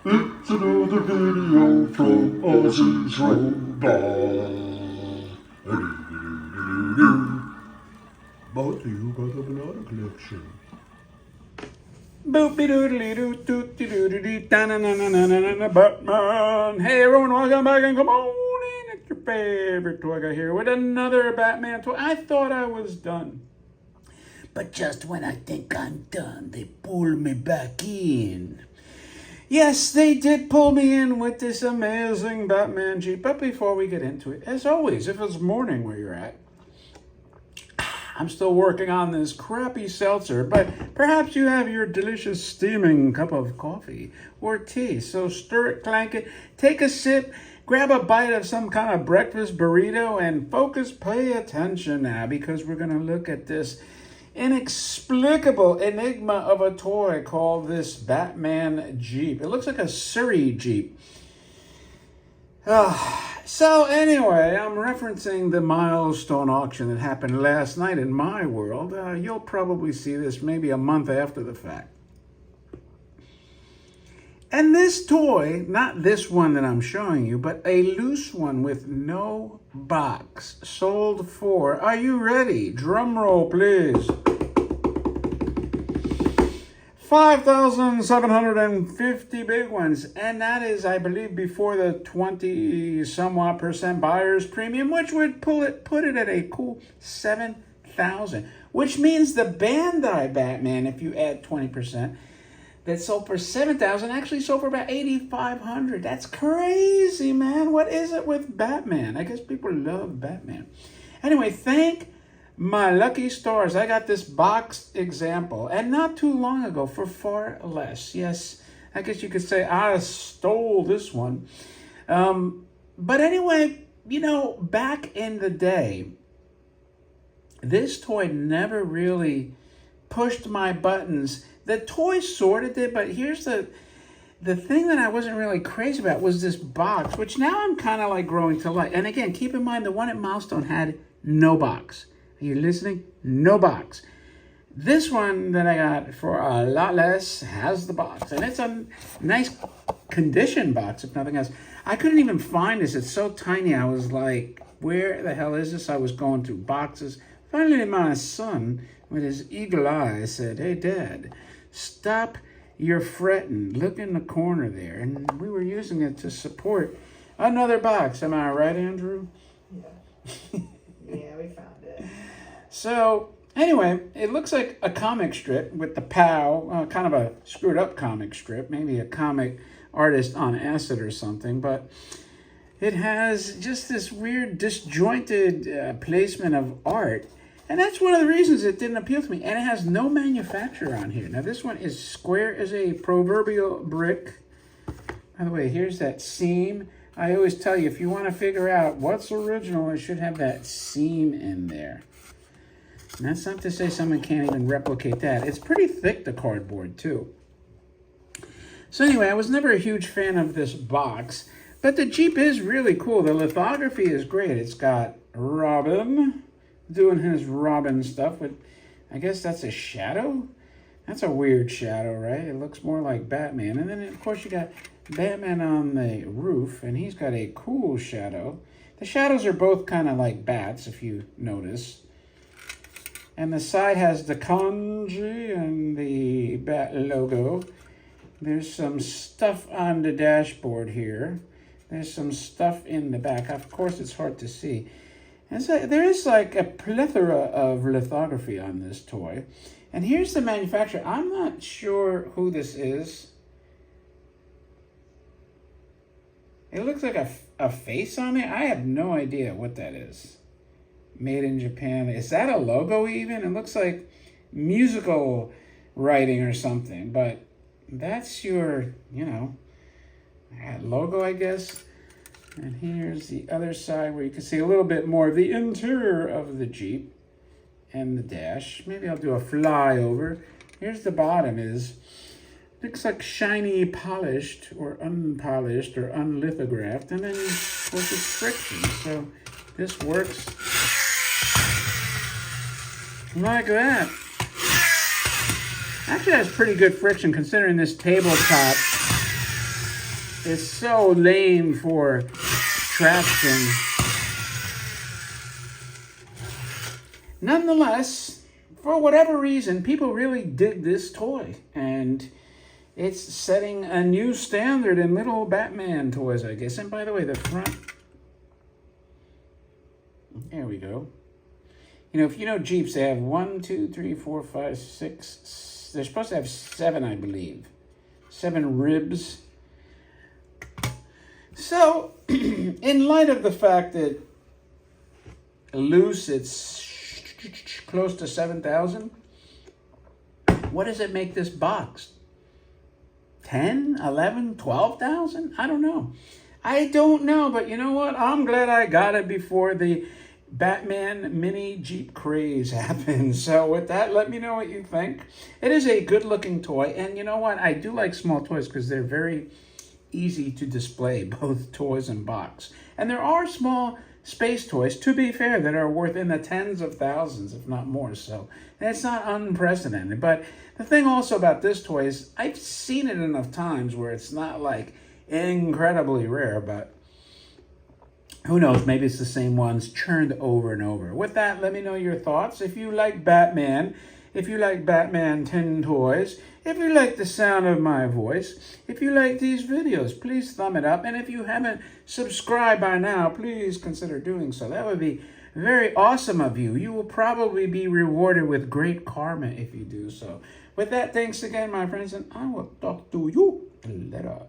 It's another video from Ozzy's Robot. Brought to you by the Banana Collection. Boopy doodly doo doody doody da na na na na na na Batman. Hey everyone, welcome back and come on in. It's your favorite toy guy here with another Batman toy. I thought I was done, but just when I think I'm done, they pull me back in. Yes, they did pull me in with this amazing Batman Jeep. But before we get into it, as always, if it's morning where you're at, I'm still working on this crappy seltzer, but perhaps you have your delicious steaming cup of coffee or tea. So stir it, clank it, take a sip, grab a bite of some kind of breakfast burrito, and focus, pay attention now, because we're going to look at this inexplicable enigma of a toy called this Batman Jeep. It looks like a Surrey Jeep. So anyway, I'm referencing the milestone auction that happened last night in my world. You'll probably see this maybe a month after the fact. And this toy, not this one that I'm showing you, but a loose one with no box, sold for, are you ready? Drum roll, please. 5,750 big ones. And that is, I believe, before the 20-somewhat% buyer's premium, which would put it at a cool 7,000. Which means the Bandai Batman, if you add 20%, that sold for 7,000 actually sold for about 8,500. That's crazy, man. What is it with Batman? I guess people love Batman. Anyway, thank my lucky stars. I got this boxed example, and not too long ago, for far less. Yes, I guess you could say I stole this one. But anyway, you know, back in the day, this toy never really pushed my buttons. The toy sort of did, but here's the thing that I wasn't really crazy about was this box, which now I'm kind of like growing to like. And again, keep in mind the one at Milestone had no box. Are you listening? No box. This one that I got for a lot less has the box, and it's a nice condition box, if nothing else. I couldn't even find this. It's so tiny. I was like, where the hell is this? I was going through boxes. Finally, my son, with his eagle eye, said, "Hey, Dad, stop your fretting. Look in the corner there." And we were using it to support another box. Am I right, Andrew? Yeah. Yeah, we found it. So, anyway, it looks like a comic strip with the POW, kind of a screwed up comic strip, maybe a comic artist on acid or something, but it has just this weird disjointed placement of art. And that's one of the reasons it didn't appeal to me. And it has no manufacturer on here. Now, this one is square as a proverbial brick. By the way, here's that seam. I always tell you, if you want to figure out what's original, it should have that seam in there. And that's not to say someone can't even replicate that. It's pretty thick, the cardboard, too. So anyway, I was never a huge fan of this box. But the Jeep is really cool. The lithography is great. It's got Robin doing his Robin stuff with, I guess that's a shadow? That's a weird shadow, right? It looks more like Batman. And then, of course, you got Batman on the roof, and he's got a cool shadow. The shadows are both kind of like bats, if you notice. And the side has the kanji and the bat logo. There's some stuff on the dashboard here. There's some stuff in the back. Of course, it's hard to see. And so there is like a plethora of lithography on this toy. And here's the manufacturer. I'm not sure who this is. It looks like a face on it. I have no idea what that is. Made in Japan. Is that a logo even? It looks like musical writing or something. But that's your, you know, logo, I guess. And here's the other side where you can see a little bit more of the interior of the Jeep and the dash. Maybe I'll do a flyover. Here's the bottom is, looks like shiny polished or unpolished or unlithographed. And then, of course, it's friction. So this works like that. Actually, has pretty good friction considering this tabletop is so lame for traction. Nonetheless, for whatever reason, people really dig this toy, and it's setting a new standard in little Batman toys, I guess. And by the way, the front, there we go. You know, if you know Jeeps, they have 1, 2, 3, 4, 5, 6. They're supposed to have 7, I believe. 7 ribs. So, in light of the fact that loose, it's close to 7,000, what does it make this box? 10, 11, 12,000? I don't know. I don't know, but you know what? I'm glad I got it before the Batman mini Jeep craze happened. So with that, let me know what you think. It is a good looking toy, and you know what? I do like small toys because they're very easy to display, both toys and box. And there are small space toys, to be fair, that are worth in the tens of thousands, if not more. So it's not unprecedented. But the thing also about this toy is I've seen it enough times where it's not like incredibly rare, but who knows, maybe it's the same ones churned over and over. With that, let me know your thoughts. If you like Batman, if you like Batman 10 toys, if you like the sound of my voice, if you like these videos, please thumb it up. And if you haven't subscribed by now, please consider doing so. That would be very awesome of you. You will probably be rewarded with great karma if you do so. With that, thanks again, my friends, and I will talk to you later.